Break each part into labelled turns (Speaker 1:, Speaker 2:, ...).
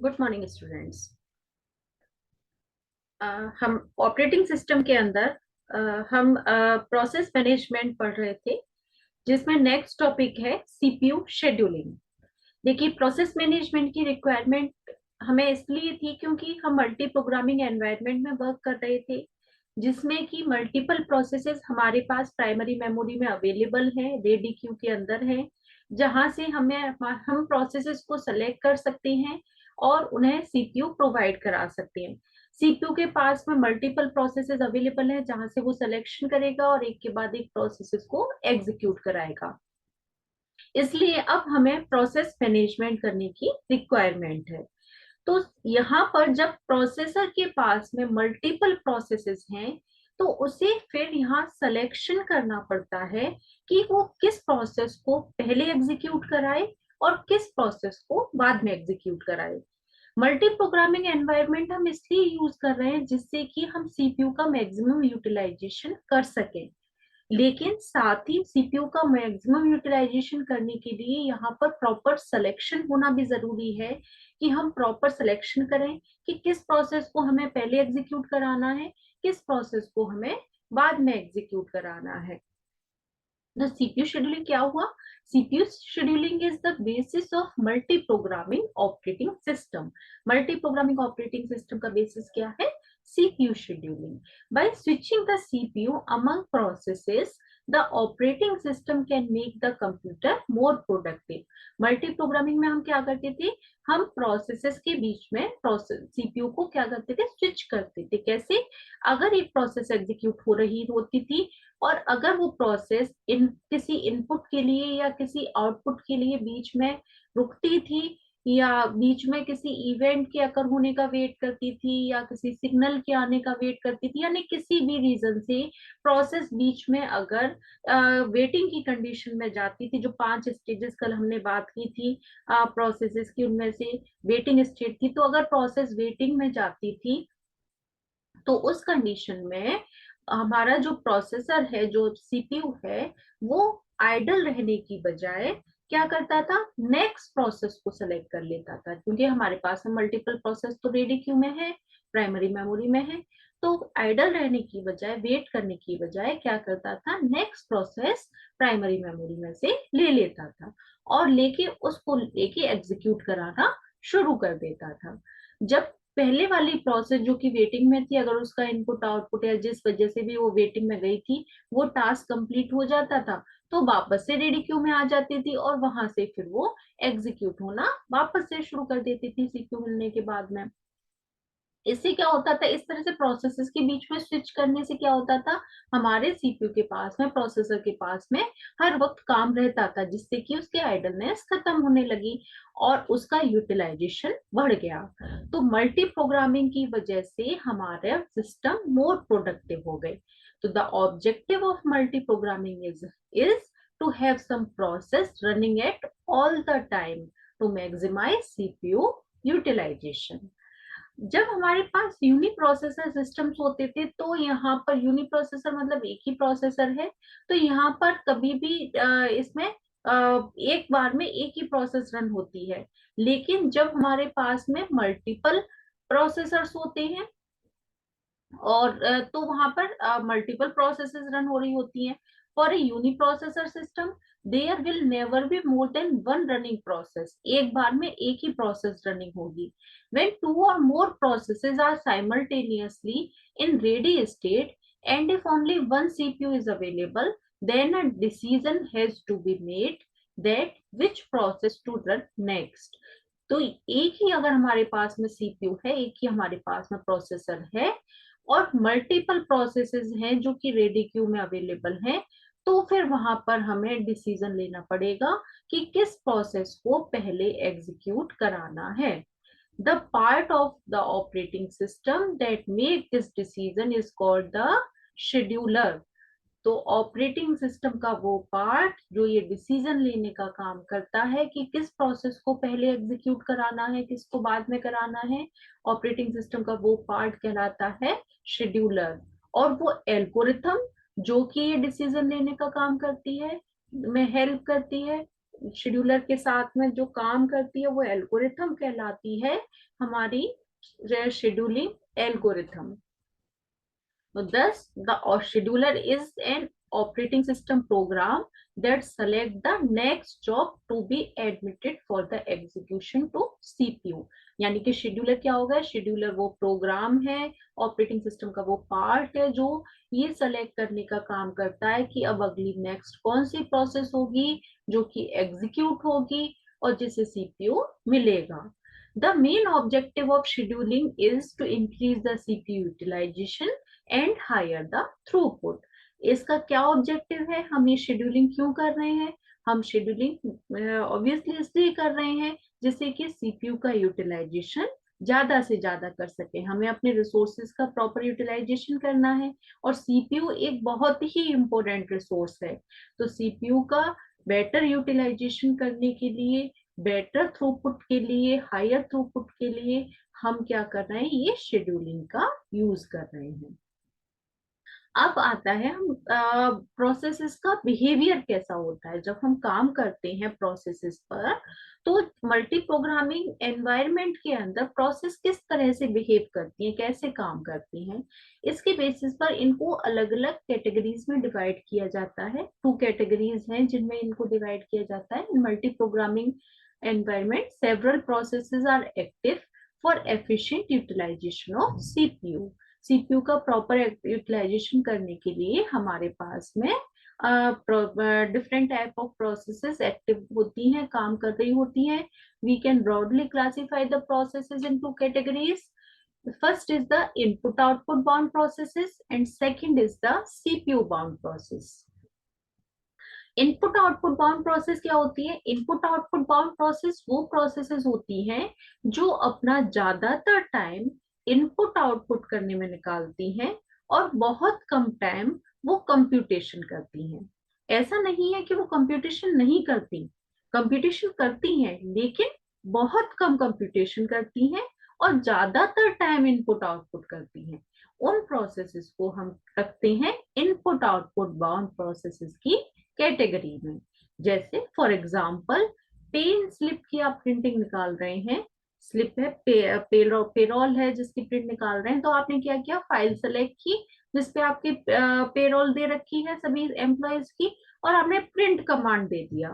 Speaker 1: Good morning students. हम operating system के अंदर हम प्रोसेस मैनेजमेंट पढ़ रहे थे, जिसमें नेक्स्ट टॉपिक है सीपीयू शेड्यूलिंग। देखिए, प्रोसेस मैनेजमेंट की रिक्वायरमेंट हमें इसलिए थी क्योंकि हम मल्टी प्रोग्रामिंग एनवायरनमेंट में वर्क कर रहे थे, जिसमें कि मल्टीपल प्रोसेसेस हमारे पास प्राइमरी मेमोरी में अवेलेबल है, रेडी क्यू के अंदर है, जहां से हम प्रोसेसेस को सेलेक्ट कर सकते हैं और उन्हें सीपीयू प्रोवाइड करा सकते हैं। सीपीयू के पास में मल्टीपल प्रोसेसेस अवेलेबल है, जहां से वो सिलेक्शन करेगा और एक के बाद एक प्रोसेसेस को एग्जीक्यूट कराएगा। इसलिए अब हमें प्रोसेस मैनेजमेंट करने की रिक्वायरमेंट है। तो यहाँ पर जब प्रोसेसर के पास में मल्टीपल प्रोसेसेस हैं, तो उसे फिर यहाँ सिलेक्शन करना पड़ता है कि वो किस प्रोसेस को पहले एग्जीक्यूट कराए और किस प्रोसेस को बाद में एग्जीक्यूट कराए। मल्टी प्रोग्रामिंग एनवायरनमेंट हम इसलिए यूज कर रहे हैं जिससे कि हम सीपीयू का मैक्सिमम यूटिलाइजेशन कर सकें, लेकिन साथ ही सीपीयू का मैक्सिमम यूटिलाइजेशन करने के लिए यहाँ पर प्रॉपर सिलेक्शन होना भी जरूरी है कि हम प्रॉपर सिलेक्शन करें कि किस प्रोसेस को हमें पहले एग्जीक्यूट कराना है, किस प्रोसेस को हमें बाद में एग्जीक्यूट कराना है। The CPU scheduling क्या हुआ? CPU scheduling is the basis of multi-programming operating system. Multi-programming operating system का basis क्या है? CPU scheduling. By switching the CPU among processes, the operating system can make the computer more productive. Multi-programming में हम क्या करते थे? हम processes के बीच में प्रोसेस सीपीयू को क्या करते थे? स्विच करते थे। कैसे? अगर एक प्रोसेस एग्जीक्यूट हो रही होती थी और अगर वो प्रोसेस किसी इनपुट के लिए या किसी आउटपुट के लिए बीच में रुकती थी, या बीच में किसी इवेंट के अकर होने का वेट करती थी, या किसी सिग्नल के आने का वेट करती थी, यानी किसी भी रीजन से प्रोसेस बीच में अगर वेटिंग की कंडीशन में जाती थी, जो 5 स्टेजेस कल हमने बात की थी प्रोसेसेस की, उनमें से वेटिंग स्टेज थी, तो अगर प्रोसेस वेटिंग में जाती थी तो उस कंडीशन में हमारा जो प्रोसेसर है, जो सीपीयू है, वो आइडल रहने की बजाय क्या करता था? नेक्स्ट प्रोसेस को सेलेक्ट कर लेता था, क्योंकि हमारे पास में मल्टीपल प्रोसेस तो रेडी क्यू में है, प्राइमरी मेमोरी में है। तो आइडल रहने की बजाय, वेट करने की बजाय क्या करता था? नेक्स्ट प्रोसेस प्राइमरी मेमोरी में से ले लेता था और लेके उसको लेके एग्जीक्यूट कराना शुरू कर देता था। जब पहले वाली प्रोसेस जो कि वेटिंग में थी, अगर उसका इनपुट आउटपुट या जिस वजह से भी वो वेटिंग में गई थी, वो टास्क कंप्लीट हो जाता था, तो वापस से रेडी क्यू में आ जाती थी और वहां से फिर वो एग्जीक्यूट होना वापस से शुरू कर देती थी सीपीयू मिलने के बाद में। इससे क्या होता था? इस तरह से प्रोसेसेस के बीच में स्विच करने से क्या होता था? हमारे सीपीयू के पास में, प्रोसेसर के पास में हर वक्त काम रहता था, जिससे कि उसके आइडलनेस खत्म होने लगी और उसका यूटिलाइजेशन बढ़ गया। तो मल्टी प्रोग्रामिंग की वजह से हमारे सिस्टम मोर प्रोडक्टिव हो गए। तो the objective of multi programming is to have some process running at all the time to maximise CPU utilisation. जब हमारे पास यूनि प्रोसेसर सिस्टम्स होते थे, तो यहाँ पर यूनि प्रोसेसर मतलब एक ही प्रोसेसर है, तो यहाँ पर कभी भी इसमें एक बार में एक ही प्रोसेस रन होती है। लेकिन जब हमारे पास में मल्टीपल प्रोसेसर्स होते हैं और तो वहां पर मल्टीपल प्रोसेसेस रन हो रही होती हैं। For a uniprocessor system there will never be more than one running process. एक बार में एक ही प्रोसेस रनिंग होगी। When two or more processes are simultaneously in ready state and if only one CPU is available, then a decision has to be made that which process to run next. तो एक ही अगर हमारे पास में CPU है, एक ही हमारे पास में प्रोसेसर है और मल्टीपल प्रोसेसेस हैं जो कि रेडी क्यू में अवेलेबल हैं, तो फिर वहां पर हमें डिसीजन लेना पड़ेगा कि किस प्रोसेस को पहले एग्जीक्यूट कराना है। The part of the operating system that make this decision is called the scheduler. तो ऑपरेटिंग सिस्टम का वो पार्ट जो ये डिसीजन लेने का काम करता है कि किस प्रोसेस को पहले एग्जीक्यूट कराना है, किसको बाद में कराना है, ऑपरेटिंग सिस्टम का वो पार्ट कहलाता है शेड्यूलर। और वो एल्गोरिथम जो कि ये डिसीजन लेने का काम करती है, में हेल्प करती है, शेड्यूलर के साथ में जो काम करती है वो एल्गोरिथम कहलाती है, हमारी scheduling algorithm. So thus, the scheduler is an operating system program that select the next job to be admitted for the execution to CPU. यानी कि शेड्यूलर क्या होगा? शेड्यूलर वो प्रोग्राम है, ऑपरेटिंग सिस्टम का वो पार्ट है जो ये सेलेक्ट करने का काम करता है कि अब अगली नेक्स्ट कौन सी प्रोसेस होगी जो कि एग्जीक्यूट होगी और जिसे सीपीयू मिलेगा. The main objective of scheduling is to increase the CPU utilization and higher the throughput. इसका क्या ऑब्जेक्टिव है? हम ये शेड्यूलिंग क्यों कर रहे हैं? हम शेड्यूलिंग ऑब्वियसली इसलिए कर रहे हैं जिससे कि सीपीयू का यूटिलाइजेशन ज्यादा से ज्यादा कर सके. हमें अपने रिसोर्सेज का प्रॉपर यूटिलाइजेशन करना है और सीपीयू एक बहुत ही इंपॉर्टेंट रिसोर्स है. तो सीपीयू का बेटर यूटिलाइजेशन करने के लिए, बेटर थ्रूपुट के लिए, हायर थ्रूपुट के लिए हम क्या कर रहे हैं? ये शेड्यूलिंग का यूज कर रहे हैं. अब आता है हम प्रोसेसेस का बिहेवियर कैसा होता है जब हम काम करते हैं प्रोसेसेस पर. तो मल्टी प्रोग्रामिंग एनवायरनमेंट के अंदर प्रोसेस किस तरह से बिहेव करती हैं, कैसे काम करती हैं, इसके बेसिस पर इनको अलग अलग कैटेगरीज में डिवाइड किया जाता है. 2 कैटेगरीज हैं जिनमें इनको डिवाइड किया जाता है. In multiprogramming environment several processes are active for efficient utilisation of CPU. CPU का प्रॉपर यूटिलाइजेशन करने के लिए हमारे पास में different type of processes active होती हैं, काम कर रही होती हैं. We can broadly classify the processes in 2 categories. First is the input output bound processes and second is the CPU bound process. Input output bound process क्या होती है? इनपुट आउटपुट बाउंड प्रोसेस वो प्रोसेसेस होती हैं जो अपना ज्यादातर time input output करने में निकालती हैं और बहुत कम टाइम वो कंप्यूटेशन करती हैं. ऐसा नहीं है कि वो कंप्यूटेशन नहीं करती, कंप्यूटेशन करती हैं लेकिन बहुत कम कंप्यूटेशन करती हैं और ज्यादातर टाइम इनपुट आउटपुट करती हैं. उन प्रोसेसेस को हम रखते हैं इनपुट आउटपुट बाउंड प्रोसेसेस की कैटेगरी में. जैसे फॉर एग्जाम्पल पेन स्लिप की आप प्रिंटिंग निकाल रहे हैं, स्लिप है, पेरोल है जिसकी प्रिंट निकाल रहे हैं, तो आपने क्या किया? फाइल सेलेक्ट की जिसपे आपकी पेरोल दे रखी है सभी एम्प्लॉयज की और आपने प्रिंट कमांड दे दिया.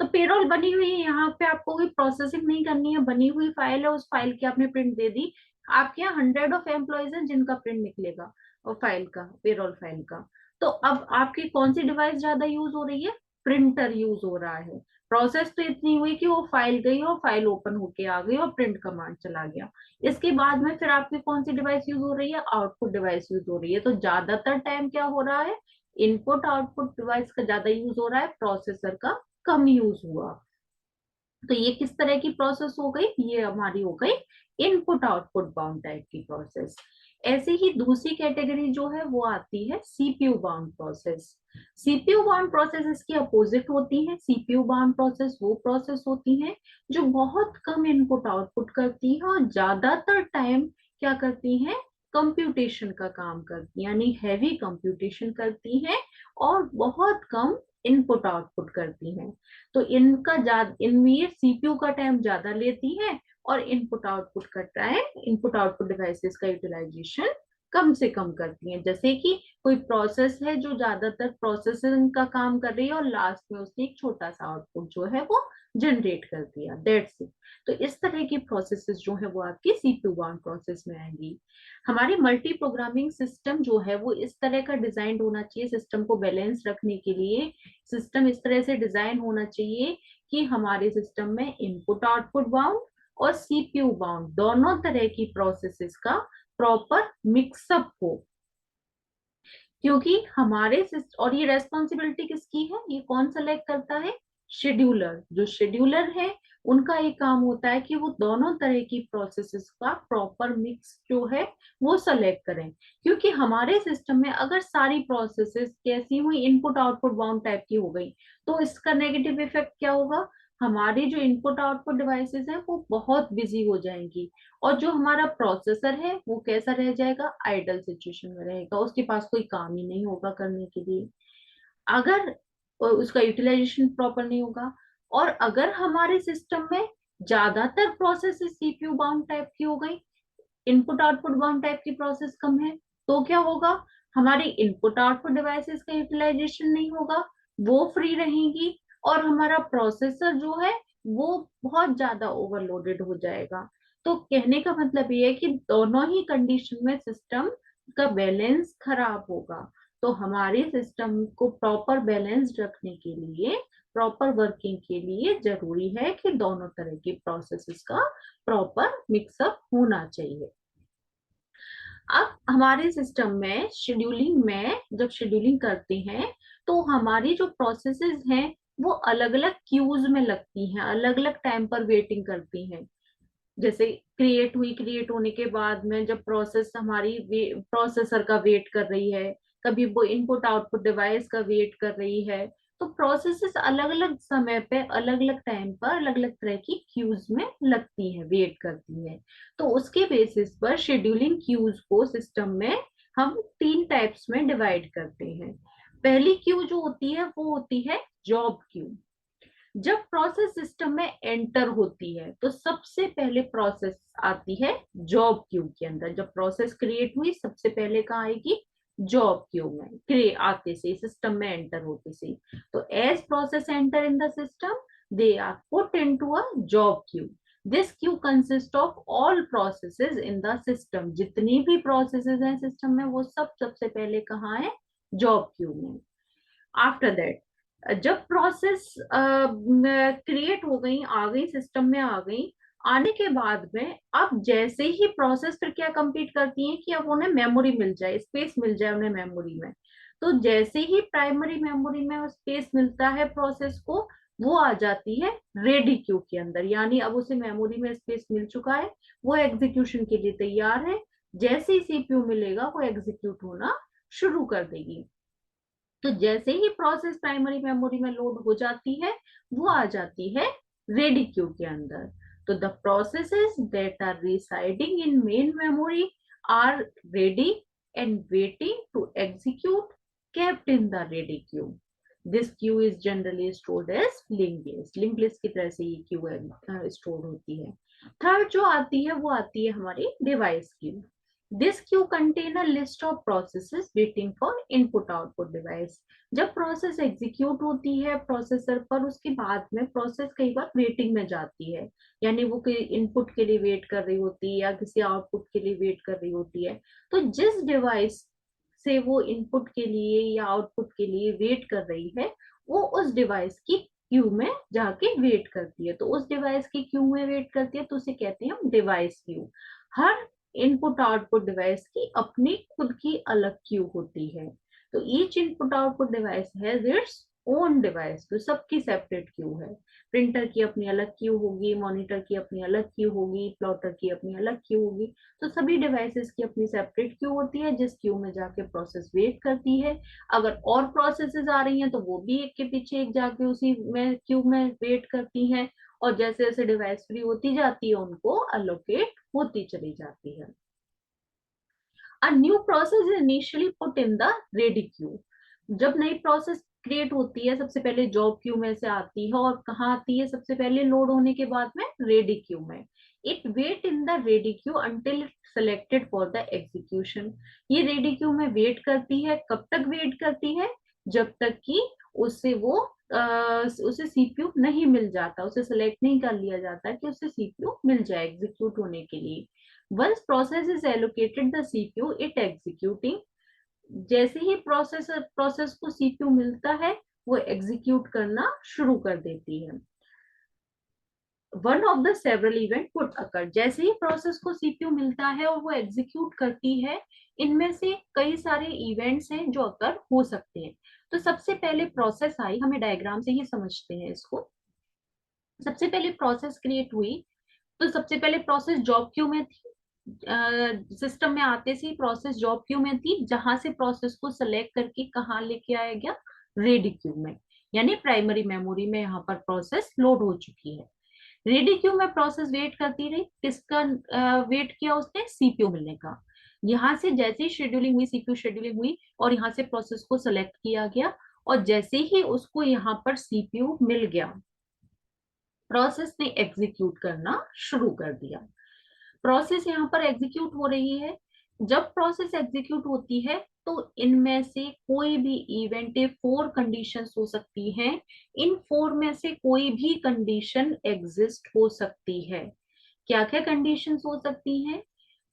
Speaker 1: तो पेरोल बनी हुई है, यहाँ पे आपको कोई प्रोसेसिंग नहीं करनी है, बनी हुई फाइल है, उस फाइल की आपने प्रिंट दे दी. आपके यहाँ 100 ऑफ एम्प्लॉयज हैं जिनका प्रिंट निकलेगा और फाइल का, पेरोल फाइल का. तो अब आपकी कौन सी डिवाइस ज्यादा यूज हो रही है? प्रिंटर यूज हो रहा है. प्रोसेस तो इतनी हुई कि वो फाइल गई और फाइल ओपन होके आ गई और प्रिंट कमांड चला गया. इसके बाद में फिर आपकी कौन सी डिवाइस यूज हो रही है? आउटपुट डिवाइस यूज हो रही है. तो ज्यादातर टाइम क्या हो रहा है? इनपुट आउटपुट डिवाइस का ज्यादा यूज हो रहा है, प्रोसेसर का कम यूज हुआ. तो ये किस तरह की प्रोसेस हो गई? ये हमारी हो गई इनपुट आउटपुट बाउंड टाइप की प्रोसेस. ऐसे ही दूसरी कैटेगरी जो है वो आती है CPU bound process. CPU bound process इसकी अपोजिट होती है. सीपीयू बाउंड प्रोसेस वो प्रोसेस होती है जो बहुत कम इनपुट आउटपुट करती है और ज्यादातर टाइम क्या करती है? कंप्यूटेशन का काम करती है, यानी हैवी कंप्यूटेशन करती है और बहुत कम इनपुट आउटपुट करती हैं. तो इनका ज्यादा, इनमें सीपीयू का टाइम ज्यादा लेती है और इनपुट आउटपुट का टाइम, इनपुट आउटपुट डिवाइसेस का यूटिलाइजेशन कम से कम करती हैं. जैसे कि कोई प्रोसेस है जो ज्यादातर प्रोसेसिंग का काम कर रही है और लास्ट में उसने एक छोटा सा आउटपुट जो है वो जनरेट कर दिया, दैट्स इट. तो इस तरह की प्रोसेसेस जो है वो आपकी सीपीयू बाउंड प्रोसेस में आएंगी. हमारी मल्टी प्रोग्रामिंग सिस्टम जो है वो इस तरह का डिजाइन होना चाहिए सिस्टम को बैलेंस रखने के लिए. सिस्टम इस तरह से डिजाइन होना चाहिए कि हमारे सिस्टम में इनपुट आउटपुट बाउंड और सीपीयू बाउंड दोनों तरह की प्रोसेसेस का प्रॉपर मिक्सअप हो. क्योंकि हमारे और ये रेस्पॉन्सिबिलिटी किसकी है? ये कौन सेलेक्ट करता है? शेड्यूलर. जो शेड्यूलर है उनका एक काम होता है कि वो दोनों तरह की प्रोसेसेस का प्रॉपर मिक्स जो है वो सेलेक्ट करें. क्योंकि हमारे सिस्टम में अगर सारी प्रोसेसेस कैसी हुई? इनपुट आउटपुट बाउंड टाइप की हो गई तो इसका नेगेटिव इफेक्ट क्या होगा? हमारी जो इनपुट आउटपुट डिवाइसेस हैं वो बहुत बिजी हो जाएंगी और जो हमारा प्रोसेसर है वो कैसा रह जाएगा? आइडल सिचुएशन में रहेगा, उसके पास कोई काम ही नहीं होगा करने के लिए. अगर उसका यूटिलाइजेशन प्रॉपर नहीं होगा और अगर हमारे सिस्टम में ज्यादातर प्रोसेस सीपीयू बाउंड टाइप की हो गई, इनपुट आउटपुट बाउंड टाइप की प्रोसेस कम है, तो क्या होगा, हमारी इनपुट आउटपुट डिवाइसेस का यूटिलाइजेशन नहीं होगा, वो फ्री रहेंगी, और हमारा प्रोसेसर जो है वो बहुत ज्यादा ओवरलोडेड हो जाएगा। तो कहने का मतलब ये है कि दोनों ही कंडीशन में सिस्टम का बैलेंस खराब होगा। तो हमारे सिस्टम को प्रॉपर बैलेंस रखने के लिए, प्रॉपर वर्किंग के लिए जरूरी है कि दोनों तरह की प्रोसेसेस का प्रॉपर मिक्सअप होना चाहिए। अब हमारे सिस्टम में शेड्यूलिंग में जब शेड्यूलिंग करते हैं तो हमारी जो प्रोसेसेस हैं वो अलग अलग क्यूज में लगती हैं, अलग अलग टाइम पर वेटिंग करती हैं। जैसे क्रिएट हुई, क्रिएट होने के बाद में जब प्रोसेस हमारी प्रोसेसर का वेट कर रही है, कभी वो इनपुट आउटपुट डिवाइस का वेट कर रही है, तो प्रोसेसेस अलग अलग समय पे, अलग अलग टाइम पर, अलग अलग तरह की क्यूज में लगती हैं, वेट करती हैं। तो उसके बेसिस पर शेड्यूलिंग क्यूज को सिस्टम में हम तीन टाइप्स में डिवाइड करते हैं। पहली क्यू जो होती है वो होती है जॉब क्यू। जब प्रोसेस सिस्टम में एंटर होती है तो सबसे पहले प्रोसेस आती है जॉब क्यू के अंदर। जब प्रोसेस क्रिएट हुई सबसे पहले कहाँ आएगी, जॉब क्यू में, क्रिएट आते से, सिस्टम में एंटर होते से। तो as process enter in the system, they are put into a job queue. This queue consist of all processes in the system. जितनी भी प्रोसेसेस हैं सिस्टम में वो सब सबसे पहले कहाँ है, जॉब क्यू में। आफ्टर दैट, जब प्रोसेस क्रिएट हो गई, आ गई सिस्टम में, आ गई, आने के बाद में अब जैसे ही प्रोसेस फिर क्या कंप्लीट करती है कि अब उन्हें मेमोरी मिल जाए, स्पेस मिल जाए उन्हें मेमोरी में। तो जैसे ही प्राइमरी मेमोरी में स्पेस मिलता है प्रोसेस को, वो आ जाती है रेडी क्यू के अंदर। यानी अब उसे मेमोरी में स्पेस मिल चुका है, वो एग्जीक्यूशन के लिए तैयार है। जैसे ही सीपीयू मिलेगा वो एग्जीक्यूट होना शुरू कर देगी। तो जैसे ही प्रोसेस प्राइमरी मेमोरी में लोड हो जाती है वो आ जाती है रेडी क्यू के अंदर। तो the processes that are residing in main memory are ready and waiting to execute, kept in the ready queue. This queue is generally stored as linked list. Linked list की तरह से ये queue store होती है। Third जो आती है वो आती है हमारी device Q. This queue contain a list of processes waiting for input output device. जब प्रोसेस एग्जीक्यूट होती है प्रोसेसर पर, उसके बाद में प्रोसेस कई बार वेटिंग में जाती है, यानी वो कोई इनपुट के लिए वेट कर रही होती है या किसी आउटपुट के लिए वेट कर रही होती है। तो जिस डिवाइस से वो इनपुट के लिए या आउटपुट के लिए वेट कर रही है, वो उस डिवाइस की क्यू में जाके वेट करती है। तो उस डिवाइस की क्यू में वेट करती है तो उसे कहते हैं हम डिवाइस क्यू। हर इनपुट आउटपुट डिवाइस की अपनी खुद की अलग क्यू होती है। तो each input output device has its own device, तो सबकी सेपरेट क्यू है। प्रिंटर की अपनी अलग क्यू होगी, मॉनिटर की अपनी अलग क्यू होगी, प्लॉटर की अपनी अलग क्यू होगी। तो सभी डिवाइसेस की अपनी सेपरेट क्यू होती है जिस क्यू में जाके प्रोसेस वेट करती है। अगर और प्रोसेसेस आ रही हैं तो वो भी एक के पीछे एक जाके उसी में क्यू में वेट करती हैं, और जैसे जैसे डिवाइस फ्री होती जाती है उनको अलोकेट होती चली जाती है। A new process is initially put in the ready queue. जब नई प्रोसेस क्रिएट होती है सबसे पहले जॉब क्यू में से आती है, और कहाँ आती है सबसे पहले, लोड होने के बाद में रेडी क्यू में। It wait in the ready queue until it selected for the execution. ये रेडी क्यू में वेट करती है, कब तक वेट करती है, जब तक कि उसे वो उसे सीपीयू नहीं मिल जाता, उसे सेलेक्ट नहीं कर लिया जाता कि उसे सीपीयू मिल जाए एग्जीक्यूट होने के लिए। Once process is allocated the CPU, it executing। जैसे ही प्रोसेस को सीपीयू मिलता है वो एग्जीक्यूट करना शुरू कर देती है। One of the several event could occur. जैसे ही प्रोसेस को सीपीयू मिलता है और वो एग्जीक्यूट करती है, इनमें से कई सारे इवेंट्स हैं जो अकर हो सकते हैं। तो सबसे पहले प्रोसेस आई, हमें डायग्राम से ही समझते हैं इसको। सबसे पहले प्रोसेस क्रिएट हुई, तो सबसे पहले प्रोसेस जॉब क्यू में थी। सिस्टम में आते से प्रोसेस जॉब क्यू में थी, जहां से प्रोसेस को सिलेक्ट करके कहाँ लेके आया गया, रेडी क्यू में। यानी प्राइमरी मेमोरी में यहाँ पर प्रोसेस लोड हो चुकी है। रेडी क्यू में प्रोसेस वेट करती रही, किसका वेट किया उसने, सीपीयू मिलने का। यहाँ से जैसे ही शेड्यूलिंग हुई, सीपीयू शेड्यूलिंग हुई, और यहाँ से प्रोसेस को सिलेक्ट किया गया, और जैसे ही उसको यहाँ पर सीपीयू मिल गया, प्रोसेस ने एग्जीक्यूट करना शुरू कर दिया। प्रोसेस यहाँ पर एग्जीक्यूट हो रही है। जब प्रोसेस एग्जीक्यूट होती है तो इनमें से कोई भी इवेंट, 4 कंडीशंस हो सकती हैं। इन 4 में से कोई भी कंडीशन एग्जिस्ट हो सकती है। क्या क्या कंडीशंस हो सकती हैं?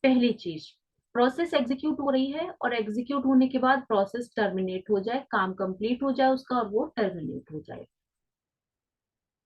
Speaker 1: पहली चीज, प्रोसेस एग्जीक्यूट हो रही है और एग्जीक्यूट होने के बाद प्रोसेस टर्मिनेट हो जाए, काम कंप्लीट हो जाए उसका और वो टर्मिनेट हो जाए।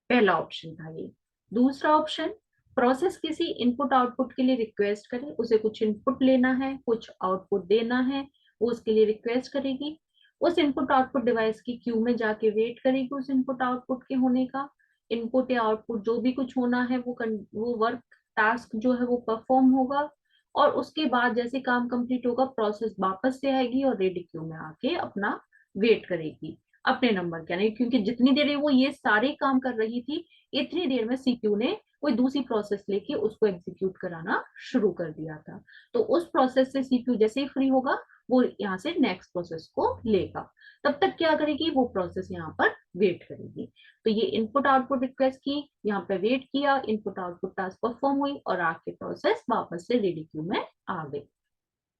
Speaker 1: पहला ऑप्शन था ये। दूसरा ऑप्शन, प्रोसेस किसी इनपुट आउटपुट के लिए रिक्वेस्ट करे, उसे कुछ इनपुट लेना है, कुछ आउटपुट देना है, वो उसके लिए रिक्वेस्ट करेगी। उस इनपुट आउटपुट डिवाइस की क्यू में जाके वेट करेगी उस इनपुट आउटपुट के होने का। इनपुट या आउटपुट जो भी कुछ होना है वो वर्क, टास्क जो है वो परफॉर्म होगा। और उसके बाद जैसे काम कंप्लीट होगा प्रोसेस वापस से आएगी और रेडी क्यू में आके अपना वेट करेगी अपने नंबर के आने, क्योंकि जितनी देर वो ये सारे काम कर रही थी इतनी देर में सीपीयू ने कोई दूसरी प्रोसेस लेके उसको एग्जीक्यूट कराना शुरू कर दिया था। तो उस प्रोसेस से सीपीयू जैसे ही फ्री होगा वो यहाँ से नेक्स्ट प्रोसेस को लेगा। तब तक क्या करेगी, वो प्रोसेस यहाँ पर वेट करेगी। तो ये इनपुट आउटपुट रिक्वेस्ट की, यहाँ पे वेट किया, इनपुट आउटपुट टास्क परफॉर्म हुई और आके प्रोसेस वापस से रेडी क्यू में आ गई।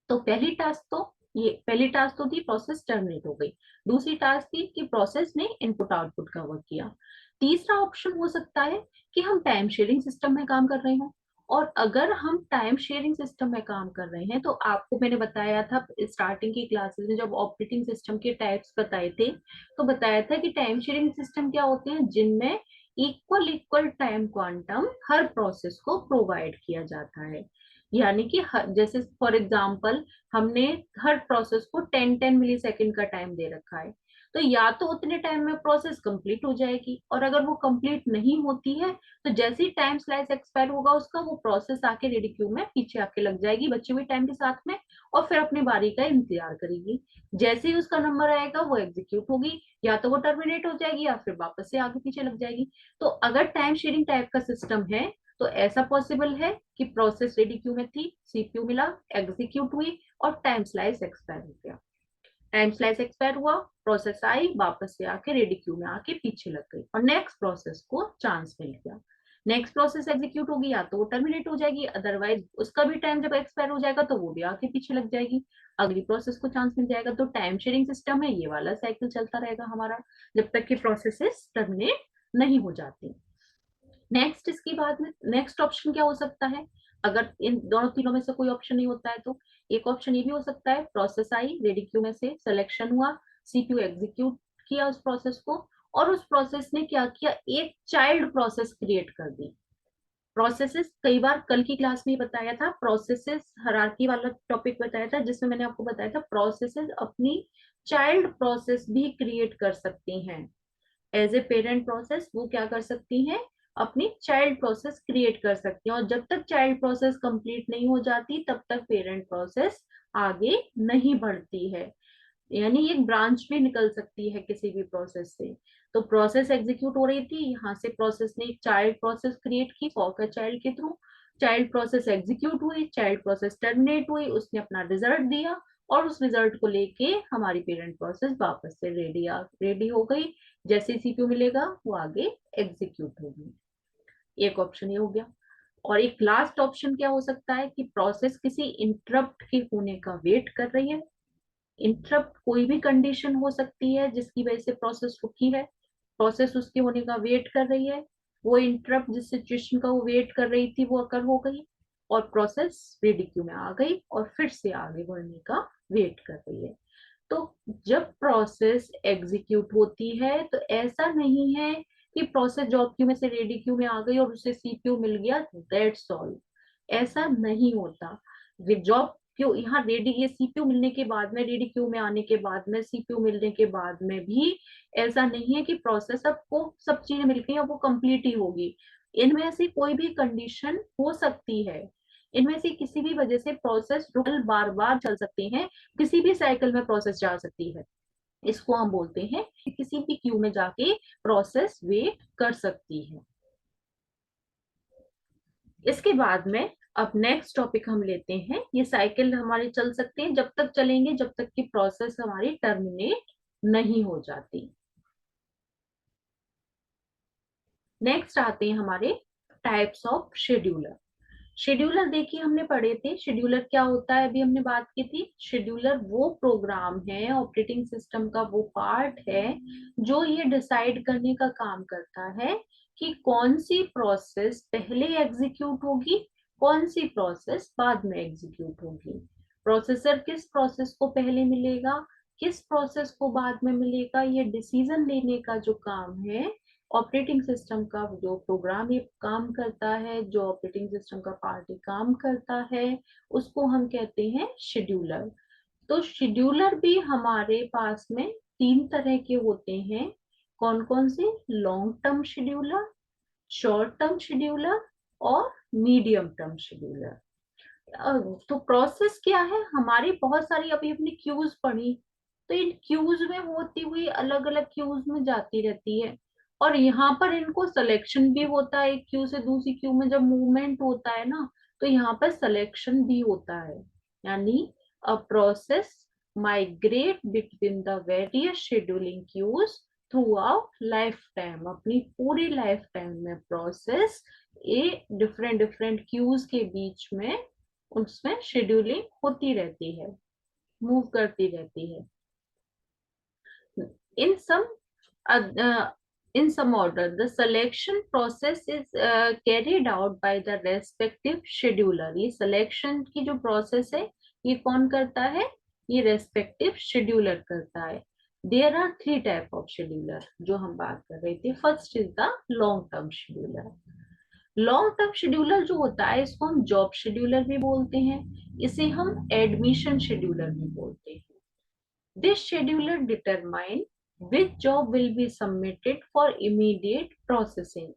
Speaker 1: तो पहली टास्क तो थी प्रोसेस टर्मिनेट हो गई। दूसरी टास्क थी कि प्रोसेस ने इनपुट आउटपुट का वर्क किया। तीसरा ऑप्शन हो सकता है कि हम टाइम शेयरिंग सिस्टम में काम कर रहे हो। और अगर हम टाइम शेयरिंग सिस्टम में काम कर रहे हैं तो आपको मैंने बताया था स्टार्टिंग की क्लासेस में जब ऑपरेटिंग सिस्टम के टाइप्स बताए थे, तो बताया था कि टाइम शेयरिंग सिस्टम क्या होते हैं, जिनमें इक्वल इक्वल टाइम क्वांटम हर प्रोसेस को प्रोवाइड किया जाता है। यानी कि जैसे फॉर एग्जांपल हमने हर प्रोसेस को 10-10 मिली सेकेंड का टाइम दे रखा है, तो या तो उतने टाइम में प्रोसेस कंप्लीट हो जाएगी, और अगर वो कंप्लीट नहीं होती है तो जैसे ही टाइम स्लाइस एक्सपायर होगा उसका, वो प्रोसेस आके रेडी क्यू में पीछे आके लग जाएगी बचे हुए टाइम के साथ में, और फिर अपनी बारी का इंतजार करेगी। जैसे ही उसका नंबर आएगा वो एग्जीक्यूट होगी, या तो वो टर्मिनेट हो जाएगी या फिर वापस से आगे पीछे लग जाएगी। तो अगर टाइम शेयरिंग टाइप का सिस्टम है तो ऐसा पॉसिबल है कि प्रोसेस रेडी क्यू में थी, सीपीयू मिला, एग्जीक्यूट हुई और टाइम स्लाइस एक्सपायर हो गया। टाइम स्लाइस एक्सपायर हुआ, प्रोसेस आई, वापस से आके रेडी क्यू में आके पीछे लग गई और नेक्स्ट प्रोसेस को चांस मिल गया। नेक्स्ट प्रोसेस एग्जीक्यूट होगी, या तो वो टर्मिनेट हो जाएगी, अदरवाइज उसका भी टाइम जब एक्सपायर हो जाएगा तो वो भी आके पीछे लग जाएगी, अगली प्रोसेस को चांस मिल जाएगा। तो टाइम शेयरिंग सिस्टम है, ये वाला साइकिल चलता रहेगा हमारा जब तक कि प्रोसेसेस टर्मिनेट नहीं हो जाती। नेक्स्ट इसके बाद में नेक्स्ट ऑप्शन क्या हो सकता है, अगर इन दोनों तीनों में से कोई ऑप्शन नहीं होता है तो एक ऑप्शन ये भी हो सकता है, प्रोसेस आई, रेडी क्यू में से सिलेक्शन हुआ, सीपीयू एग्जीक्यूट किया उस प्रोसेस को, और उस प्रोसेस ने क्या किया, एक चाइल्ड प्रोसेस क्रिएट कर दी। प्रोसेसेस कई बार कल की क्लास में ही बताया था, प्रोसेसेस हायरार्की वाला टॉपिक बताया था जिसमें मैंने आपको बताया था प्रोसेसेस अपनी चाइल्ड प्रोसेस भी क्रिएट कर सकती हैं। एज ए पेरेंट प्रोसेस वो क्या कर सकती हैं, अपनी चाइल्ड प्रोसेस क्रिएट कर सकती हैं, और जब तक चाइल्ड प्रोसेस कंप्लीट नहीं हो जाती तब तक पेरेंट प्रोसेस आगे नहीं बढ़ती है। यानी एक ब्रांच भी निकल सकती है किसी भी प्रोसेस से। तो प्रोसेस एग्जीक्यूट हो रही थी, यहाँ से प्रोसेस ने एक चाइल्ड प्रोसेस क्रिएट की फॉरकर चाइल्ड के थ्रू, चाइल्ड प्रोसेस एग्जीक्यूट हुई, चाइल्ड प्रोसेस टर्मिनेट हुई, उसने अपना रिजल्ट दिया, और उस रिजल्ट को लेके हमारी पेरेंट प्रोसेस वापस से रेडी हो गई। जैसे सीपीयू मिलेगा वो आगे एग्जीक्यूट होगी। एक ऑप्शन ये हो गया। और एक लास्ट ऑप्शन क्या हो सकता है कि प्रोसेस किसी इंटरप्ट के होने का वेट कर रही है। इंटरप्ट कोई भी कंडीशन हो सकती है जिसकी वजह से प्रोसेस रुकी है, प्रोसेस उसके होने का वेट कर रही है, वो इंटरप्ट जिस सिचुएशन का वो वेट कर रही थी वो अकर हो गई और प्रोसेस रेडी क्यू में आ गई और फिर से आगे बढ़ने का वेट कर रही है। तो जब प्रोसेस एग्जीक्यूट होती है तो ऐसा नहीं है कि प्रोसेस जॉब क्यू में से रेडी क्यू में आ गई और उसे सीपीयू मिल गया, दैट्स ऑल। ऐसा नहीं होता। जॉब क्यू यहाँ रेडी, ये सीपीयू मिलने के बाद में, रेडी क्यू में आने के बाद में, सीपीयू मिलने के बाद में भी ऐसा नहीं है कि प्रोसेस सबको सब चीजें मिल गई और वो कंप्लीट ही होगी। इनमें से कोई भी कंडीशन हो सकती है, इनमें से किसी भी वजह से प्रोसेस बार बार चल सकते हैं, किसी भी साइकिल में प्रोसेस जा सकती है। इसको हम बोलते हैं कि किसी भी क्यू में जाके प्रोसेस वेट कर सकती है। इसके बाद में अब नेक्स्ट टॉपिक हम लेते हैं, ये साइकिल हमारे चल सकते हैं जब तक चलेंगे जब तक कि प्रोसेस हमारी टर्मिनेट नहीं हो जाती। नेक्स्ट आते हैं हमारे टाइप्स ऑफ शेड्यूलर। शेड्यूलर देखिए हमने पढ़े थे, शेड्यूलर क्या होता है अभी हमने बात की थी। शेड्यूलर वो प्रोग्राम है, ऑपरेटिंग सिस्टम का वो पार्ट है जो ये डिसाइड करने का काम करता है कि कौन सी प्रोसेस पहले एग्जीक्यूट होगी, कौन सी प्रोसेस बाद में एग्जीक्यूट होगी। प्रोसेसर किस प्रोसेस को पहले मिलेगा, किस प्रोसेस को बाद में मिलेगा, ये डिसीजन लेने का जो काम है ऑपरेटिंग सिस्टम का, जो प्रोग्राम ये काम करता है, जो ऑपरेटिंग सिस्टम का पार्ट काम करता है, उसको हम कहते हैं शेड्यूलर। तो शेड्यूलर भी हमारे पास में तीन तरह के होते हैं। कौन कौन से? Long term scheduler, short term scheduler और मीडियम टर्म शेड्यूलर। तो प्रोसेस क्या है हमारी, बहुत सारी अभी अपनी क्यूज पढ़ी, तो इन क्यूज में होती हुई अलग अलग क्यूज में जाती रहती है, और यहाँ पर इनको सिलेक्शन भी होता है। एक क्यू से दूसरी क्यू में जब मूवमेंट होता है ना, तो यहाँ पर सिलेक्शन भी होता है। यानी a process migrate between the various scheduling queues throughout life time. अपनी पूरी लाइफ टाइम में प्रोसेस ये डिफरेंट डिफरेंट क्यूज के बीच में उसमें शेड्यूलिंग होती रहती है, मूव करती रहती है। in some in some order the selection process is carried out by the respective scheduler। ये सिलेक्शन की जो प्रोसेस है ये कौन करता है? ये रेस्पेक्टिव शेड्यूलर करता है। There are three type of scheduler जो हम बात कर रहे थे। First is the long term scheduler. Long term scheduler जो होता है इसको हम जॉब शेड्यूलर भी बोलते हैं, इसे हम एडमिशन शेड्यूलर भी बोलते हैं। This scheduler determine which job will be submitted for immediate processing।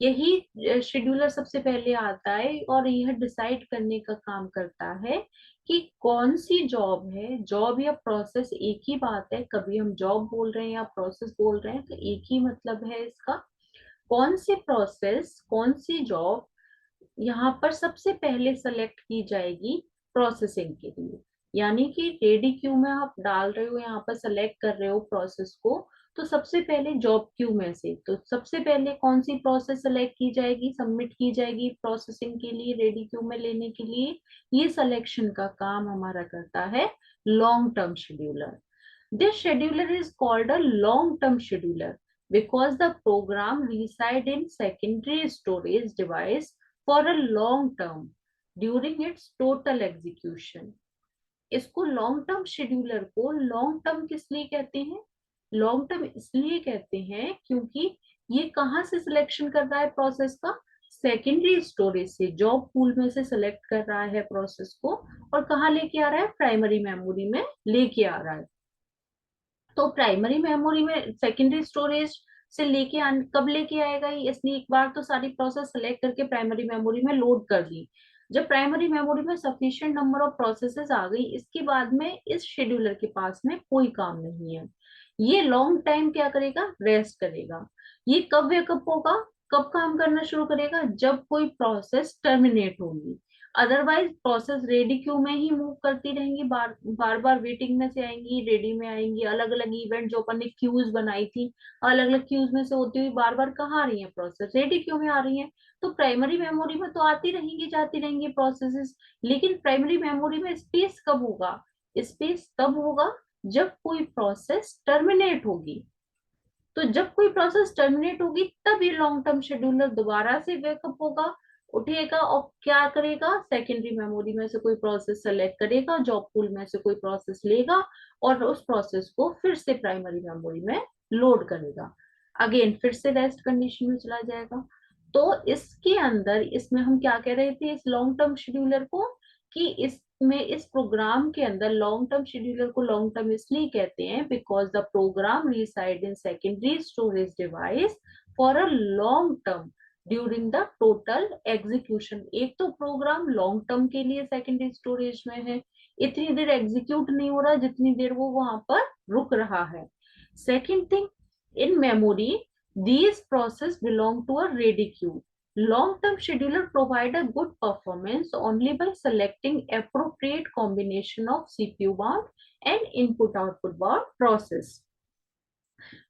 Speaker 1: यही शेड्यूलर सबसे पहले आता है और यह डिसाइड करने का काम करता है कि कौन सी जॉब है। जॉब या प्रोसेस एक ही बात है, कभी हम जॉब बोल रहे हैं या प्रोसेस बोल रहे हैं तो एक ही मतलब है इसका। कौन सी प्रोसेस, कौन सी जॉब यहाँ पर सबसे पहले सेलेक्ट की जाएगी प्रोसेसिंग के लिए। यानी कि रेडी क्यू में आप डाल रहे हो, यहाँ पर सेलेक्ट कर रहे हो प्रोसेस को, तो सबसे पहले जॉब क्यू में से तो सबसे पहले कौन सी प्रोसेस सेलेक्ट की जाएगी, सबमिट की जाएगी प्रोसेसिंग के लिए, रेडी क्यू में लेने के लिए। ये सिलेक्शन का काम हमारा करता है long term scheduler. This scheduler is called a long-term scheduler because the program reside in secondary storage device for a long term during its total execution। इसको लॉन्ग टर्म शेड्यूलर को लॉन्ग टर्म किस लिए कहते हैं? Long term इसलिए कहते हैं क्योंकि ये कहाँ से सिलेक्शन कर रहा है प्रोसेस का? सेकेंडरी स्टोरेज से, जॉब पूल में से सिलेक्ट कर रहा है प्रोसेस को, और कहाँ लेके आ रहा है? प्राइमरी मेमोरी में लेके आ रहा है। तो प्राइमरी मेमोरी में सेकेंडरी स्टोरेज से लेके कब लेके आएगा ये? इसलिए एक बार तो सारी प्रोसेस सेलेक्ट करके प्राइमरी मेमोरी में लोड कर दी। जब प्राइमरी मेमोरी में सफिशिएंट नंबर ऑफ प्रोसेसेस आ गई, इसके बाद में इस शेड्यूलर के पास में कोई काम नहीं है। ये लॉन्ग टाइम क्या करेगा? रेस्ट करेगा। ये कब वेकअप होगा, कब काम करना शुरू करेगा? जब कोई प्रोसेस टर्मिनेट होगी। अदरवाइज प्रोसेस रेडी क्यू में ही मूव करती रहेंगी, बार बार बार वेटिंग में से आएंगी, रेडी में आएंगी। अलग अलग इवेंट जो अपन ने क्यूज बनाई थी, अलग अलग क्यूज में से होती हुई बार बार कहाँ आ रही है? प्रोसेस रेडी क्यू में आ रही है। तो प्राइमरी मेमोरी में तो आती रहेंगी जाती रहेंगी प्रोसेसेस, लेकिन प्राइमरी मेमोरी में स्पेस कब होगा? स्पेस तब होगा जब कोई प्रोसेस टर्मिनेट होगी। तो जब कोई प्रोसेस टर्मिनेट होगी तब ये लॉन्ग टर्म शेड्यूलर दोबारा से वेकअप होगा, उठेगा और क्या करेगा? सेकेंडरी मेमोरी में से कोई प्रोसेस सेलेक्ट करेगा, जॉब पूल में से कोई प्रोसेस लेगा और उस प्रोसेस को फिर से प्राइमरी मेमोरी में लोड करेगा, अगेन फिर से रेस्ट कंडीशन में चला जाएगा। तो इसके अंदर, इसमें हम क्या कह रहे थे इस लॉन्ग टर्म शेड्यूलर को, कि इसमें इस प्रोग्राम के अंदर लॉन्ग टर्म शेड्यूलर को लॉन्ग टर्म इसलिए कहते हैं because the program reside in secondary storage device for a long term during the total execution. एक तो प्रोग्राम लॉन्ग टर्म के लिए सेकेंडरी स्टोरेज में है, इतनी देर एग्जीक्यूट नहीं हो रहा जितनी देर वो वहां पर रुक रहा है। Second thing, in memory these process belong to a ready queue। Long-term scheduler provide a good performance only by selecting appropriate combination of CPU bound and input output bound process।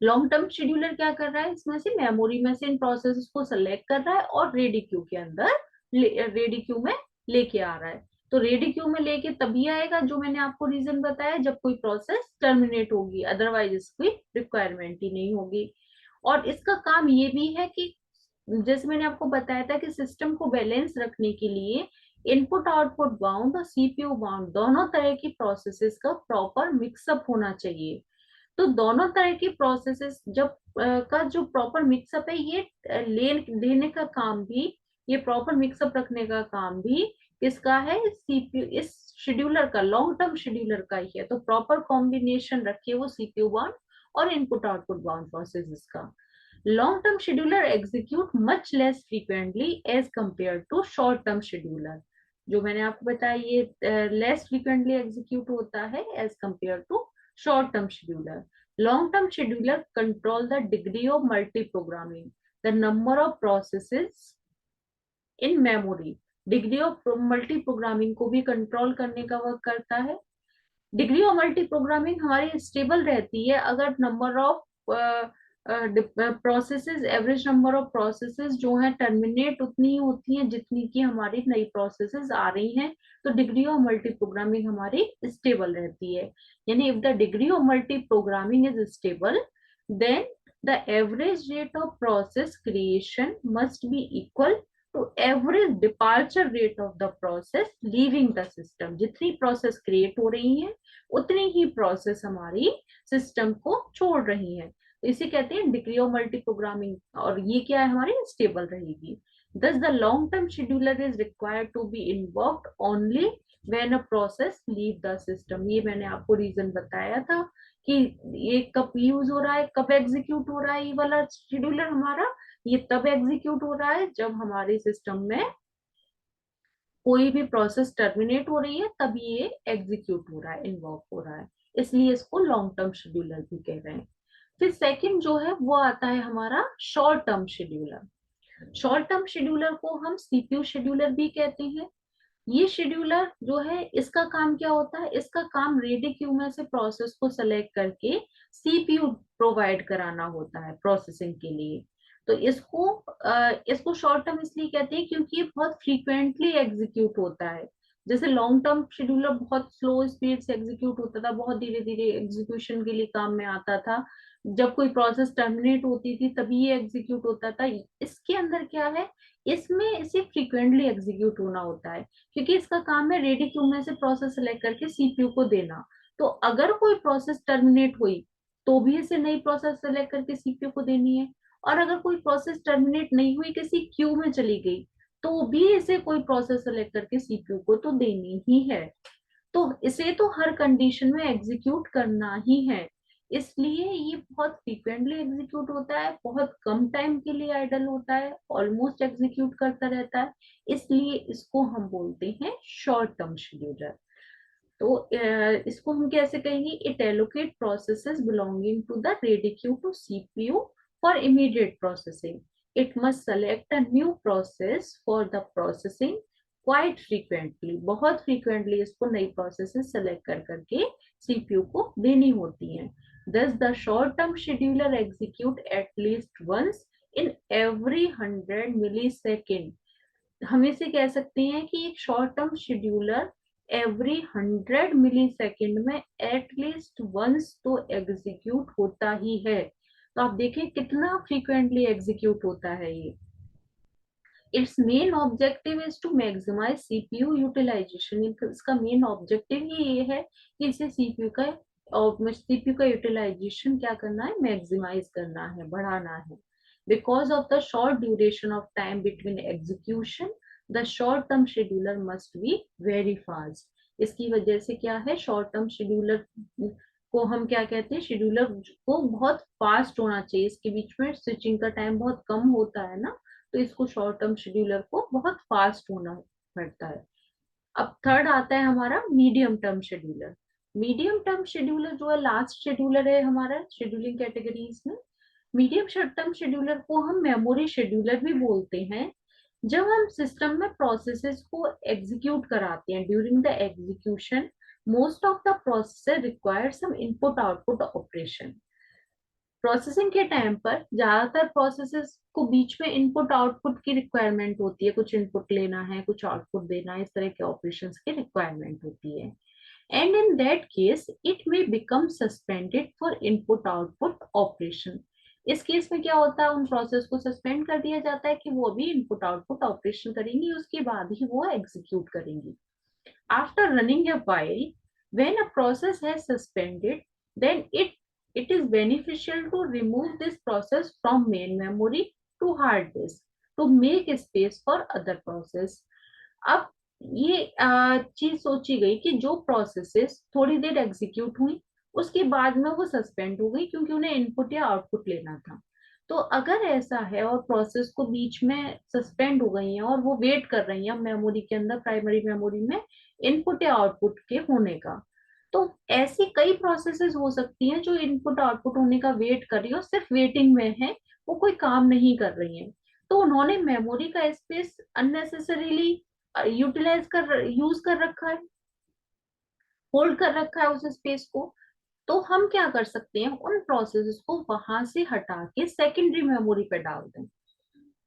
Speaker 1: Long term scheduler क्या कर रहा है, इसमें से memory में से in process को select कर रहा है और रेडी क्यू के अंदर रेडी क्यू में लेके आ रहा है। तो रेडी क्यू में लेके तभी आएगा, जो मैंने आपको रीजन बताया, जब कोई प्रोसेस टर्मिनेट होगी, अदरवाइज इसकी रिक्वायरमेंट ही नहीं होगी। और इसका काम ये भी है कि जैसे मैंने आपको बताया था कि सिस्टम को बैलेंस रखने के लिए इनपुट आउटपुट बाउंड और सीपीयू बाउंड दोनों तरह की प्रोसेसेस का प्रॉपर मिक्सअप होना चाहिए। तो दोनों तरह की प्रोसेसेस जब का जो प्रॉपर मिक्सअप है, ये ले लेने का काम भी, ये प्रॉपर मिक्सअप रखने का काम भी किसका है, सीपीयू, इस शेड्यूलर का, लॉन्ग टर्म शेड्यूलर का ही है। तो प्रॉपर कॉम्बिनेशन रखिए वो सीपीयू बाउंड और इनपुट आउटपुट बाउंड प्रोसेसेस का। Long term scheduler execute much less frequently as compare to short term scheduler. जो मैंने आपको बताया, ये लेस फ्रीक्वेंटली एग्जीक्यूट होता है as compare to short term scheduler. Long term scheduler control the degree of multi-programming, the number of processes in memory. Degree of multi programming को भी control करने का वर्क करता है। डिग्री ऑफ मल्टी प्रोग्रामिंग हमारी stable रहती है अगर number of processes, average number of processes जो है टर्मिनेट उतनी ही होती है जितनी की हमारी नई प्रोसेसेस आ रही हैं। तो डिग्री ऑफ मल्टी प्रोग्रामिंग हमारी स्टेबल रहती है। यानी if the degree of multi programming is stable, then the average rate of process creation must be equal to average departure rate of the process leaving the system। जितनी process create हो रही है उतनी ही process हमारी system को छोड़ रही है। तो इसे कहते हैं डिग्री ऑफ मल्टी प्रोग्रामिंग, और ये क्या है, हमारी स्टेबल रहेगी। thus the long term scheduler is required to be invoked only when a process leave the system। ये मैंने आपको रीजन बताया था कि ये कब यूज हो रहा है, कब एग्जीक्यूट हो रहा है, ये वाला शेड्यूलर हमारा, ये तब एग्जीक्यूट हो रहा है जब हमारे सिस्टम में कोई भी प्रोसेस टर्मिनेट हो रही है, तभी ये एग्जीक्यूट हो रहा है, इन्वॉल्व हो रहा है। इसलिए इसको लॉन्ग टर्म शेड्यूलर भी कह रहे हैं। फिर सेकंड जो है वो आता है हमारा short term scheduler. Short term scheduler को हम सीपीयू शेड्यूलर भी कहते हैं। ये शेड्यूलर जो है, इसका काम क्या होता है, इसका काम रेडी क्यू में से प्रोसेस को सेलेक्ट करके सीपीयू प्रोवाइड कराना होता है प्रोसेसिंग के लिए। तो इसको शॉर्ट टर्म इसलिए कहते हैं क्योंकि ये बहुत फ्रीक्वेंटली एग्जीक्यूट होता है। जैसे लॉन्ग टर्म शेड्यूलर बहुत स्लो स्पीड से एग्जीक्यूट होता था, बहुत धीरे धीरे एग्जीक्यूशन के लिए काम में आता था, जब कोई प्रोसेस टर्मिनेट होती थी तभी ये एग्जीक्यूट होता था। इसके अंदर क्या है, इसमें इसे फ्रीक्वेंटली एग्जीक्यूट होना होता है क्योंकि इसका काम है रेडी क्यू में से प्रोसेस सेलेक्ट करके सीपीयू को देना। तो अगर कोई प्रोसेस टर्मिनेट हुई तो भी इसे नई प्रोसेस सेलेक्ट करके सीपीयू को देनी है, और अगर कोई प्रोसेस टर्मिनेट नहीं हुई, किसी क्यू में चली गई, तो भी इसे कोई प्रोसेस सेलेक्ट करके सीपीयू को तो देनी ही है। तो इसे तो हर कंडीशन में एग्जीक्यूट करना ही है। इसलिए ये बहुत फ्रीक्वेंटली एग्जीक्यूट होता है, बहुत कम टाइम के लिए आइडल होता है, ऑलमोस्ट एग्जीक्यूट करता रहता है। इसलिए इसको हम बोलते हैं शॉर्ट टर्म शेड्यूलर। तो इसको हम कैसे कहेंगे, it allocate processes belonging to the ready queue to CPU for immediate processing. It must select a new process for the processing quite frequently. बहुत फ्रीक्वेंटली इसको नई प्रोसेसेस सेलेक्ट कर करके सीपीयू को देनी होती हैं। thus the short term scheduler execute at least once in every 100 millisecond। हम इसे कह सकते हैं कि एक शॉर्ट टर्म शेड्यूलर एवरी 100 मिली सेकेंड में एटलीस्ट वंस तो एग्जीक्यूट होता ही है। तो आप देखिए कितना फ्रीक्वेंटली एग्जीक्यूट होता है ये। Its main objective is to maximise CPU utilisation. इसका मेन ऑब्जेक्टिव ही ये है कि इसे सीपीयू का यूटिलाइजेशन क्या करना है, मैक्सिमाइज करना है, बढ़ाना है। Because of the short duration of time between execution, the short term scheduler must be very fast. इसकी वजह से क्या है, शॉर्ट टर्म शेड्यूलर को हम क्या कहते हैं, शेड्यूलर को बहुत फास्ट होना चाहिए, इसके बीच में स्विचिंग का टाइम बहुत कम होता है ना, तो इसको शॉर्ट टर्म शेड्यूलर को बहुत फास्ट होना पड़ता है। अब थर्ड आता है हमारा medium term scheduler. Medium term scheduler जो है लास्ट शेड्यूलर है हमारा शेड्यूलिंग कैटेगरीज में। मीडियम टर्म शेड्यूलर को हम मेमोरी शेड्यूलर भी बोलते हैं। जब हम सिस्टम में प्रोसेसेस को एग्जीक्यूट कराते हैं, during the execution most of the processor require some input output operation. Processing के टाइम पर ज्यादातर प्रोसेसेस को बीच में इनपुट आउटपुट की रिक्वायरमेंट होती है, कुछ इनपुट लेना है कुछ आउटपुट देना है, इस तरह के ऑपरेशंस की रिक्वायरमेंट होती है। And in that case it may become suspended for input output operation. इस केस में क्या होता है, उन प्रोसेस को सस्पेंड कर दिया जाता है कि वो भी इनपुट आउटपुट ऑपरेशन करेंगी, उसके बाद ही वो एग्जीक्यूट करेंगी। After running a while, when a process has suspended, then it is beneficial to remove this process from main memory to hard disk to make space for other process. अब ये चीज सोची गई कि जो प्रोसेसेस थोड़ी देर execute हुई उसके बाद में वो सस्पेंड हो गई क्योंकि उन्हें इनपुट या आउटपुट लेना था। तो अगर ऐसा है और प्रोसेस को बीच में सस्पेंड हो गई है और वो वेट कर रही है मेमोरी के अंदर, प्राइमरी मेमोरी में इनपुट या आउटपुट के होने का, तो ऐसी कई प्रोसेसेस हो सकती हैं जो इनपुट आउटपुट होने का वेट कर रही है और सिर्फ वेटिंग में है, वो कोई काम नहीं कर रही है। तो उन्होंने मेमोरी का स्पेस अननेसेसरीली यूटिलाइज कर यूज कर रखा है, होल्ड कर रखा है उस स्पेस को। तो हम क्या कर सकते हैं, उन प्रोसेसेस को वहां से हटा के सेकेंडरी मेमोरी पे डाल दें,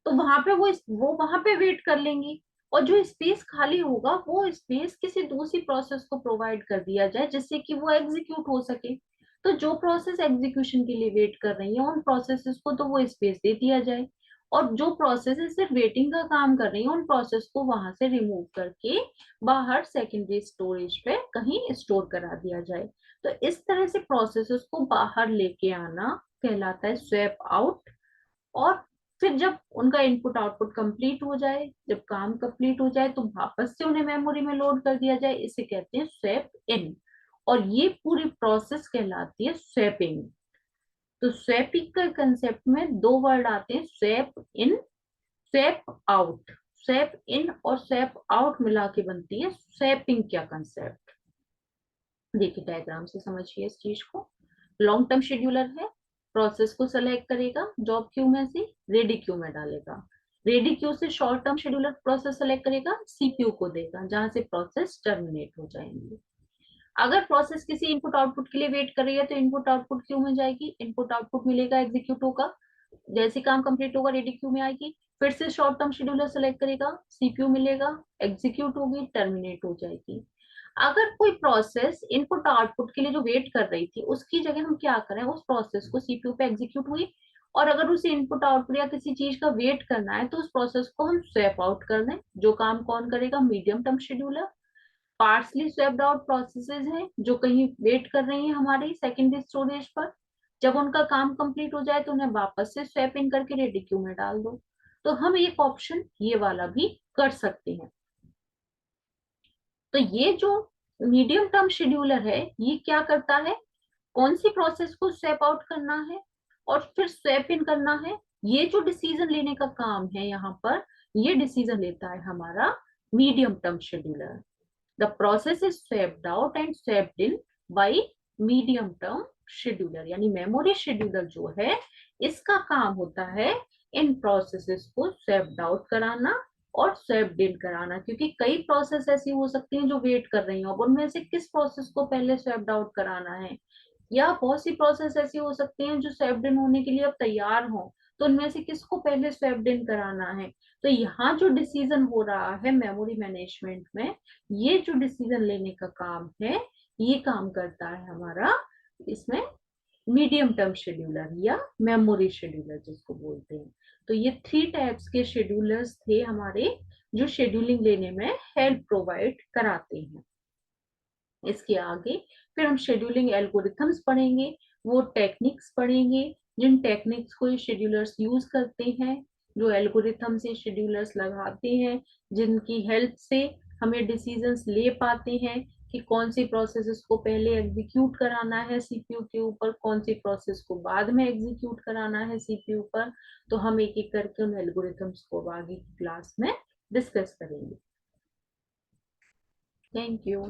Speaker 1: तो वहां पे वो वहां पे वेट कर लेंगी। और जो स्पेस खाली होगा वो स्पेस किसी दूसरी प्रोसेस को प्रोवाइड कर दिया जाए जिससे कि वो एग्जीक्यूट हो सके। तो जो प्रोसेस एग्जीक्यूशन के लिए वेट कर रही है उन प्रोसेसेस को तो वो स्पेस दे दिया जाए, और जो प्रोसेस सिर्फ वेटिंग का काम कर रही है उन प्रोसेस को वहां से रिमूव करके बाहर सेकेंडरी स्टोरेज पे कहीं स्टोर करा दिया जाए। तो इस तरह से प्रोसेसेस को बाहर लेके आना कहलाता है स्वैप आउट। और फिर जब उनका इनपुट आउटपुट कंप्लीट हो जाए, जब काम कंप्लीट हो जाए तो वापस से उन्हें मेमोरी में लोड कर दिया जाए, इसे कहते हैं स्वैप इन। और ये पूरी प्रोसेस कहलाती है स्वैपिंग। तो स्वैपिंग का कंसेप्ट में दो वर्ड आते हैं, swap in, swap out. Swap in और स्वैप आउट मिला के बनती है स्वैपिंग क्या कंसेप्ट। देखिए डायग्राम से समझिए इस चीज को। लॉन्ग टर्म शेड्यूलर है, प्रोसेस को सेलेक्ट करेगा जॉब क्यू में से, रेडी क्यू में डालेगा, रेडी क्यू से short term scheduler process select करेगा, सीपीयू को देगा जहां से प्रोसेस टर्मिनेट हो जाएंगे। अगर प्रोसेस किसी इनपुट आउटपुट के लिए वेट कर रही है तो इनपुट आउटपुट क्यू में जाएगी, इनपुट आउटपुट मिलेगा, एग्जीक्यूट होगा, जैसे काम कंप्लीट होगा रेडी क्यू में आएगी, फिर से शॉर्ट टर्म शेड्यूलर सेलेक्ट करेगा, सीपीयू मिलेगा, एग्जीक्यूट होगी, टर्मिनेट हो जाएगी। अगर कोई प्रोसेस इनपुट आउटपुट के लिए जो वेट कर रही थी उसकी जगह हम क्या करें, उस प्रोसेस को सीपीयू पे एग्जीक्यूट हुई, और अगर उसे इनपुट आउटपुट या किसी चीज का वेट करना है तो उस प्रोसेस को हम स्वैप आउट कर दें। जो काम कौन करेगा, medium term scheduler. Partially swapped out processes हैं जो कहीं वेट कर रही हैं हमारी सेकेंडरी स्टोरेज पर, जब उनका काम कंप्लीट हो जाए तो उन्हें वापस से स्वैप इन करके रेडी क्यू में डाल दो। तो हम एक ऑप्शन ये वाला भी कर सकते हैं। तो ये जो मीडियम टर्म शेड्यूलर है ये क्या करता है, कौन सी प्रोसेस को स्वैप आउट करना है और फिर स्वैप इन करना है, ये जो डिसीजन लेने का काम है यहाँ पर, ये डिसीजन लेता है हमारा medium term scheduler. The process is swapped out and swapped in by medium term scheduler. यानी मेमोरी शेड्यूलर जो है इसका काम होता है इन प्रोसेसेस को स्वैप्ड आउट कराना और स्वैप्ड इन कराना, क्योंकि कई प्रोसेस ऐसी हो सकती हैं जो वेट कर रही हैं, अब उनमें से किस प्रोसेस को पहले स्वैप्ड आउट कराना है, या बहुत सी प्रोसेस ऐसी हो सकती हैं जो स्वैप्ड इन होने के लिए अब तैयार हो, तो उनमें से किसको पहले स्वैप्ड इन कराना है। तो यहाँ जो डिसीजन हो रहा है मेमोरी मैनेजमेंट में, ये जो डिसीजन लेने का काम है ये काम करता है हमारा इसमें मीडियम टर्म शेड्यूलर या मेमोरी शेड्यूलर जिसको बोलते हैं। तो ये 3 टाइप्स के शेड्यूलर्स थे हमारे जो शेड्यूलिंग लेने में हेल्प प्रोवाइड कराते हैं। इसके आगे फिर हम शेड्यूलिंग एल्गोरिथम्स पढ़ेंगे, वो टेक्निक्स पढ़ेंगे जिन टेक्निक्स को ये शेड्यूलर्स यूज करते हैं, जो एल्गोरिथम से शेड्यूलर्स लगाते हैं, जिनकी हेल्प से हमें डिसीजंस ले पाते हैं कि कौन सी प्रोसेस को पहले एग्जीक्यूट कराना है सीपीयू के ऊपर, कौन सी प्रोसेस को बाद में एग्जीक्यूट कराना है सीपीयू पर। तो हम एक एक करके उन एल्गोरिथम्स को आगे की क्लास में डिस्कस करेंगे। Thank you.